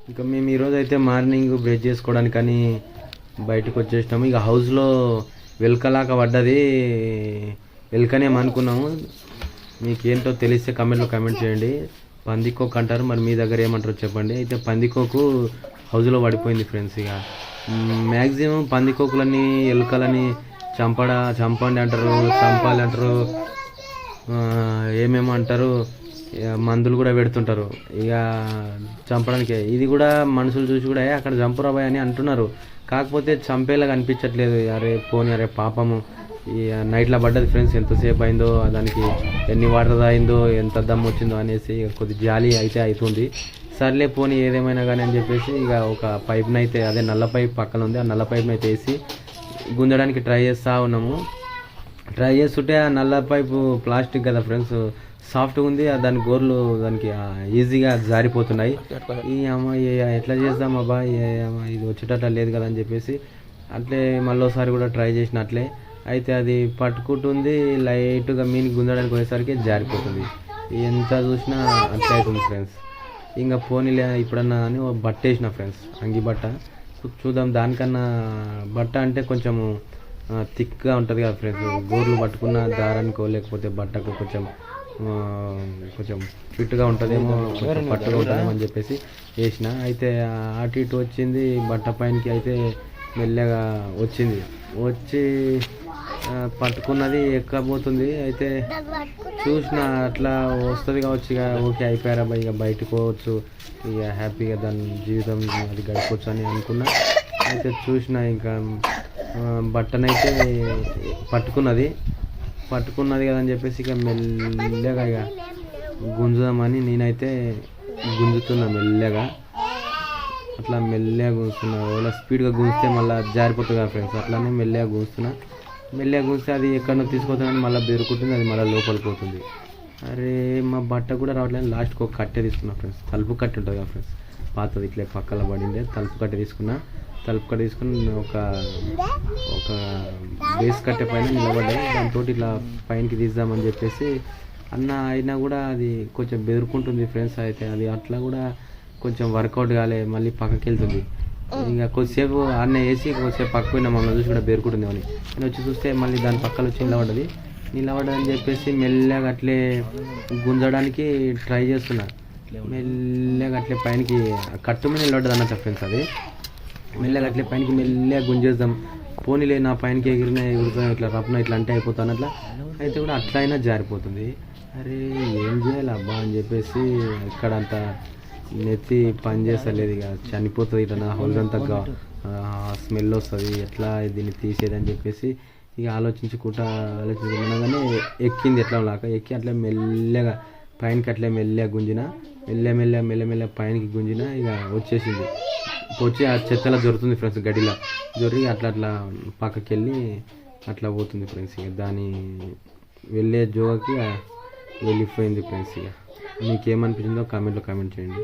ఇక మేము ఈరోజు అయితే మార్నింగ్ బ్రష్ చేసుకోవడానికని బయటకు వచ్చేసినాము. ఇక హౌస్లో వెల్కలాగా పడ్డది, వెల్కనేమనుకున్నాము. మీకు ఏంటో తెలిస్తే కమెంట్లో కమెంట్ చేయండి. పందికోక్ అంటారు, మరి మీ దగ్గర ఏమంటారో చెప్పండి. అయితే పందికోకు హౌస్లో పడిపోయింది ఫ్రెండ్స్. ఇక మ్యాక్సిమం పందికోకులని ఎలుకలని చంపండి అంటారు, చంపాలి అంటారు, ఏమేమో అంటారు, మందులు కూడా పెడుతుంటారు ఇక చంపడానికే. ఇది కూడా మనుషులు చూసి కూడా అక్కడ చంపురాబాయ్ అని అంటున్నారు. కాకపోతే చంపేలాగా అనిపించట్లేదు. అరే పోనీ, అరే పాపము ఈ నైట్లో పడ్డది ఫ్రెండ్స్, ఎంతసేపు అయిందో, దానికి ఎన్ని వాటర్ అయిందో, ఎంత దమ్ము వచ్చిందో అనేసి కొద్ది జాలి అయితే అవుతుంది. సర్లే పోనీ ఏదేమైనా కానీ అని చెప్పేసి ఇక ఒక పైప్ని అయితే, అదే నల్ల పైప్ పక్కన ఉంది, ఆ నల్ల పైప్ని అయితే వేసి గుంజడానికి ట్రై చేస్తూ ఉన్నాము. ట్రై చేస్తుంటే ఆ నల్ల పైపు ప్లాస్టిక్ కదా ఫ్రెండ్స్, సాఫ్ట్గా ఉంది. దాని గోర్లు దానికి ఈజీగా జారిపోతున్నాయి. ఈ అమ్మాయి ఎట్లా చేద్దాం అబ్బా, ఇది వచ్చేటట్టు లేదు కదా అని చెప్పేసి అట్లే మళ్ళీసారి కూడా ట్రై చేసినట్లే అయితే అది పట్టుకుంటుంది. లైట్గా మీనికి గుంజడానికి పోయేసరికి జారిపోతుంది. ఎంత చూసినా అట్లా అవుతుంది ఫ్రెండ్స్. ఇంకా పోనీలే ఇప్పుడన్నా అని బట్ట వేసిన ఫ్రెండ్స్, అంగి బట్ట. చూద్దాం, దానికన్నా బట్ట అంటే కొంచెము థిక్గా ఉంటుంది కదా ఫ్రెండ్స్. గోర్లు పట్టుకున్న దారానికో లేకపోతే బట్టకు కొంచెం ఫిట్గా ఉంటుందేమో, కొంచెం పట్టుగా ఉంటుందేమో అని చెప్పేసి వేసిన. అయితే అటు ఇటు వచ్చింది, బట్ట పైనకి అయితే మెల్లగా వచ్చి పట్టుకున్నది, ఎక్కబోతుంది. అయితే చూసిన అట్లా వస్తుంది కావచ్చు, ఇక ఓకే అయిపోయారా ఇక బయటకు పోవచ్చు, ఇక హ్యాపీగా దాని జీవితం అది గడపవచ్చు అని అనుకున్నా. అయితే చూసిన ఇంకా బట్టనైతే పట్టుకున్నది కదా అని చెప్పేసి ఇక మెల్లగా ఇక గుంజుదామని నేనైతే గుంజుతున్నా మెల్లగా. అట్లా మెల్లగా గుంజుతున్నా, ఓలా స్పీడ్గా గుంజితే మళ్ళీ జారిపోతుంది కదా ఫ్రెండ్స్, అట్లానే మెల్లగా గుంజుతున్నా. మెల్లగా గుంజితే అది ఎక్కడో తీసుకుపోతుందని మళ్ళీ బెరుకుంటుంది, అది మళ్ళీ లోపలికి పోతుంది. అరే మా బట్ట కూడా రావట్లేదు. లాస్ట్కి ఒక కట్టె తీసుకున్నా ఫ్రెండ్స్, తలుపు కట్టె ఉంటుంది కదా ఫ్రెండ్స్, పాతది ఇట్లా పక్కన పడిండే తలుపు కట్టె తీసుకుని ఒక బేస్ కట్టె పైన నిలబడ్డాయి. దాంతో ఇట్లా పైనకి తీద్దామని చెప్పేసి అయినా కూడా అది కొంచెం బెదురుకుంటుంది ఫ్రెండ్స్. అయితే అది అట్లా కూడా కొంచెం వర్కౌట్ కాలే, మళ్ళీ పక్కకి వెళ్తుంది. ఇంకా కొద్దిసేపు అన్న వేసి కొద్దిసేపు పక్క పోయినా మమ్మల్ని చూసి కూడా బెరుకుంటుంది అని నేను వచ్చి చూస్తే మళ్ళీ దాని పక్కన వచ్చి నిలబడ్డదని చెప్పేసి మెల్లగా అట్లే గుంజడానికి ట్రై చేస్తున్నా. మెల్లగా అట్లే పైనకి కట్టు మీద నిలబడ్డది అన్నట్టు ఫ్రెండ్స్. అది మెల్లగా అట్లే పైనకి మెల్లగా గుంజేద్దాం, పోనీలే నా పైనకి ఎగురుతాం ఇట్లా రప్న ఇట్లా అంటే అయిపోతాను అట్లా. అయితే కూడా అట్లా అయినా జారిపోతుంది. అరే ఏం చేయాలి అబ్బా అని చెప్పేసి ఇక్కడ అంతా నెత్తి పని చేస్తలేదు, ఇక చనిపోతుంది ఇట్లా, నా హోల్దంతా స్మెల్ వస్తుంది, ఎట్లా దీన్ని తీసేదని చెప్పేసి ఇక ఆలోచించుకున్నాగానే ఎక్కింది. ఎట్లా ఎక్కి అట్లా మెల్లగా పైనకి అట్లే మెల్లగా గుంజిన, మెల్ల పైనకి గుంజిన, ఇక వచ్చేసింది. వచ్చి ఆ చెత్తలా జరుగుతుంది ఫ్రెండ్స్, గడిలో జొరి అట్లా పక్కకి వెళ్ళి అట్లా పోతుంది ఫ్రెండ్స్. ఇక దాని వెళ్ళే జోకి వెళ్ళిపోయింది ఫ్రెండ్స్. ఇక మీకేమనిపించిందో కామెంట్లో కామెంట్ చేయండి.